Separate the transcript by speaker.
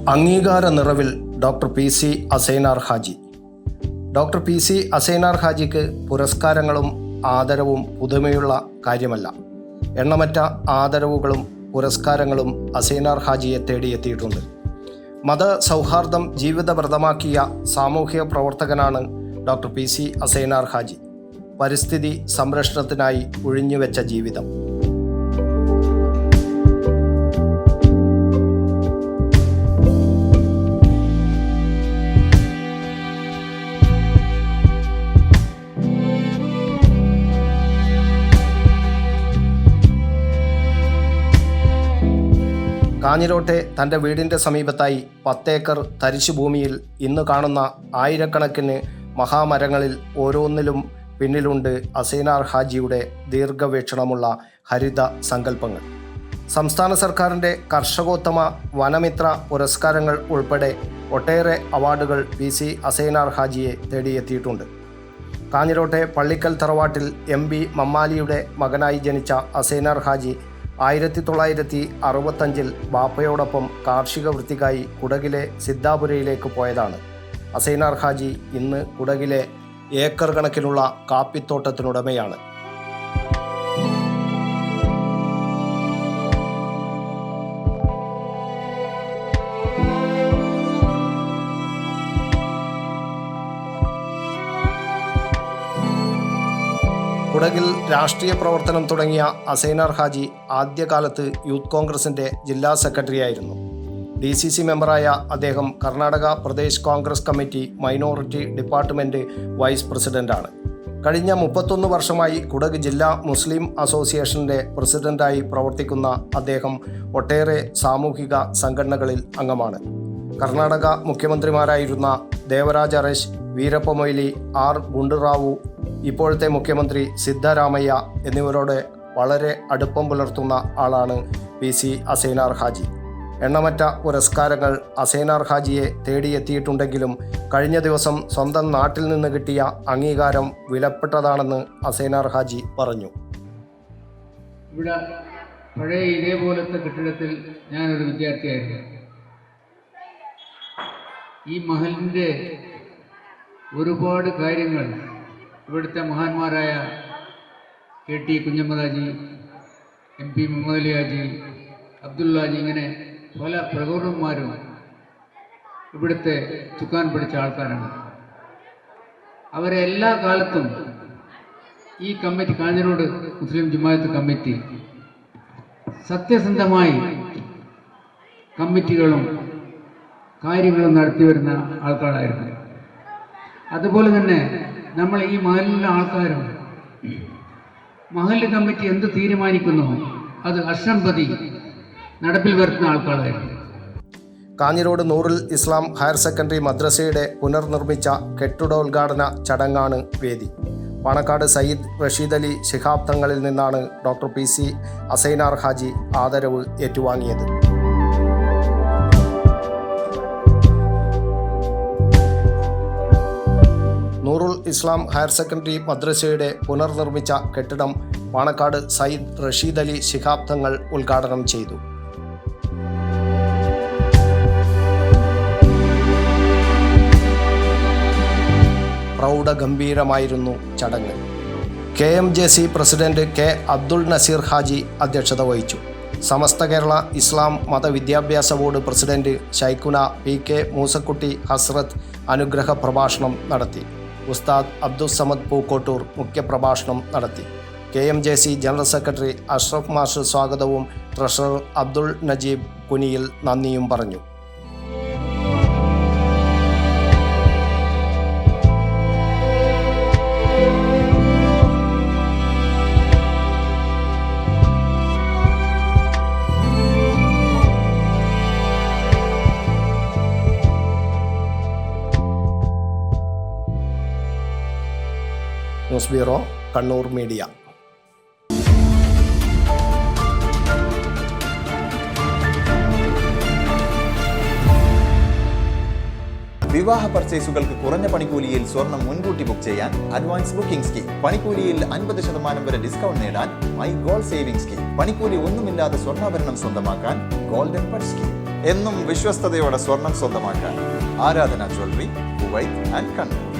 Speaker 1: അംഗീകാര നിറവിൽ doctor PC Asainar Haji. Doctor PC Asainar ഹാജിക്ക് പുരസ്കാരങ്ങളും ആദരവും പുതുമയുള്ള കാര്യമല്ല. എണ്ണമറ്റ ആദരവുകളും പുരസ്കാരങ്ങളും അസൈനാർ ഹാജിയെ തേടിയെത്തിയിട്ടുണ്ട്. മത സൗഹാർദ്ദം ജീവിതവ്രതമാക്കിയ സാമൂഹ്യ പ്രവർത്തകനാണ് ഡോക്ടർ PC അസൈനാർ ഹാജി. പരിസ്ഥിതി സംരക്ഷണത്തിനായി ഒഴിഞ്ഞുവെച്ച ജീവിതം. കാഞ്ഞിരോട്ടെ തൻ്റെ വീടിൻ്റെ സമീപത്തായി 10 ഏക്കർ തരിശുഭൂമിയിൽ ഇന്ന് കാണുന്ന ആയിരക്കണക്കിന് മഹാമരങ്ങളിൽ ഓരോന്നിലും പിന്നിലുണ്ട് അസൈനാർ ഹാജിയുടെ ദീർഘവീക്ഷണമുള്ള ഹരിത സങ്കല്പങ്ങൾ. സംസ്ഥാന സർക്കാരിൻ്റെ കർഷകോത്തമ വനമിത്ര പുരസ്കാരങ്ങൾ ഉൾപ്പെടെ ഒട്ടേറെ അവാർഡുകൾ PC അസൈനാർ ഹാജിയെ തേടിയെത്തിയിട്ടുണ്ട്. കാഞ്ഞിരോട്ടെ പള്ളിക്കൽ തറവാട്ടിൽ MB മമ്മാലിയുടെ മകനായി ജനിച്ച അസൈനാർ ഹാജി 1965 ബാപ്പയോടൊപ്പം കാർഷിക വൃത്തിക്കായി കുടകിലെ സിദ്ധാപുരയിലേക്ക് പോയതാണ്. അസൈനാർ ഹാജി ഇന്ന് കുടകിലെ ഏക്കർ കണക്കിനുള്ള കാപ്പിത്തോട്ടത്തിനുടമയാണ്. കുടകിൽ രാഷ്ട്രീയ പ്രവർത്തനം തുടങ്ങിയ അസൈനാർ ഹാജി ആദ്യകാലത്ത് യൂത്ത് കോൺഗ്രസിൻ്റെ ജില്ലാ സെക്രട്ടറിയായിരുന്നു. DCC മെമ്പറായ അദ്ദേഹം Karnataka Pradesh Congress committee minority department vice പ്രസിഡൻ്റാണ്. കഴിഞ്ഞ 31 വർഷമായി കുടക് ജില്ലാ മുസ്ലിം അസോസിയേഷൻ്റെ പ്രസിഡൻ്റായി പ്രവർത്തിക്കുന്ന അദ്ദേഹം ഒട്ടേറെ സാമൂഹിക സംഘടനകളിൽ അംഗമാണ്. കർണാടക മുഖ്യമന്ത്രിമാരായിരുന്ന ദേവരാജ അരശ്, വീരപ്പ മൊയ്ലി, R ഗുണ്ടുറാവു, ഇപ്പോഴത്തെ മുഖ്യമന്ത്രി സിദ്ധരാമയ്യ എന്നിവരോട് വളരെ അടുപ്പം പുലർത്തുന്ന ആളാണ് PC അസൈനാർ ഹാജി. എണ്ണമറ്റ പുരസ്കാരങ്ങൾ അസൈനാർ ഹാജിയെ തേടിയെത്തിയിട്ടുണ്ടെങ്കിലും കഴിഞ്ഞ ദിവസം സ്വന്തം നാട്ടിൽ നിന്ന് കിട്ടിയ അംഗീകാരം വിലപ്പെട്ടതാണെന്ന് അസൈനാർ ഹാജി പറഞ്ഞു.
Speaker 2: ഇവിടെ പഴയ ഇതേപോലത്തെ കെട്ടിടത്തിൽ ഞാനൊരു വിദ്യാർത്ഥിയായിരുന്നു. ഈ മഹലിൻ്റെ ഒരുപാട് കാര്യങ്ങൾ ഇവിടുത്തെ മഹാന്മാരായ KT കുഞ്ഞമ്മദാജി, MP മുഹമ്മദ് ഹാജി, അബ്ദുല്ലാജി, ഇങ്ങനെ പല പ്രഗത്ഭന്മാരും ഇവിടുത്തെ ചുക്കാൻ പിടിച്ച ആൾക്കാരാണ്. അവരെ എല്ലാ കാലത്തും ഈ കമ്മിറ്റി, കാഞ്ഞിരോട് മുസ്ലിം ജമാഅത്ത് കമ്മിറ്റി, സത്യസന്ധമായി കമ്മിറ്റികളും കാര്യങ്ങളും നടത്തി വരുന്ന ആൾക്കാരായിരുന്നു. അതുപോലെ തന്നെ നമ്മൾ ഈ മഹലിലെ ആൾക്കാരും മഹല്ല് കമ്മിറ്റി എന്ത് തീരുമാനിക്കുന്നു അത് അക്ഷംപതി നടപ്പിൽ വരുത്തുന്ന ആൾക്കാരായിരുന്നു.
Speaker 1: കാഞ്ഞിരോട് നൂറുൽ ഇസ്ലാം ഹയർ സെക്കൻഡറി മദ്രസയുടെ പുനർനിർമ്മിച്ച കെട്ടിടോദ്ഘാടന ചടങ്ങാണ് വേദി. പാണക്കാട് സയ്യിദ് റഷീദ് അലി ശിഹാബ് തങ്ങളിൽ നിന്നാണ് ഡോക്ടർ PC അസൈനാർ ഹാജി ആദരവ് ഏറ്റുവാങ്ങിയത്. നൂറുൽ ഇസ്ലാം ഹയർ സെക്കൻഡറി മദ്രസയുടെ പുനർനിർമ്മിച്ച കെട്ടിടം പാണക്കാട് സയ്യിദ് റഷീദ് അലി ശിഹാബ് തങ്ങൾ ഉദ്ഘാടനം ചെയ്തു. പ്രൗഢഗംഭീരമായിരുന്നു ചടങ്ങ്. KMJC president K Abdul Naseer Haji അധ്യക്ഷത വഹിച്ചു. Samastha Kerala Islam Mathavidyabhyasa board president Shaikhuna PK Moosakutty Hazrat അനുഗ്രഹ പ്രഭാഷണം നടത്തി. ഉസ്താദ് അബ്ദുസ്സമദ് പൂക്കോട്ടൂർ മുഖ്യപ്രഭാഷണം നടത്തി. KMJC ജനറൽ സെക്രട്ടറി അഷ്റഫ് മാഷ് സ്വാഗതവും ട്രഷറർ അബ്ദുൾ നജീബ് കുനിയിൽ നന്ദിയും പറഞ്ഞു. News bureau, Kannur media.
Speaker 3: വിവാഹ പർച്ചേസുകൾക്ക് കുറഞ്ഞ പണിക്കൂലിയിൽ സ്വർണം മുൻകൂട്ടി ബുക്ക് ചെയ്യാൻ അഡ്വാൻസ് ബുക്കിംഗ് സ്കീം. പണിക്കൂലിയിൽ 50% വരെ ഡിസ്കൗണ്ട് നേടാൻ മൈ ഗോൾഡ് സേവിംഗ് സ്കീം. പണിക്കൂലി ഒന്നുമില്ലാതെ സ്വർണ്ണാഭരണം സ്വന്തമാക്കാൻ ഗോൾഡൻ പട്ട് സ്കീം. എന്നും വിശ്വസ്തയോടെ സ്വർണം സ്വന്തമാക്കാൻ ആരാധന ജ്വല്ലറി, കുവൈത്ത് ആൻഡ് കണ്ണൂർ.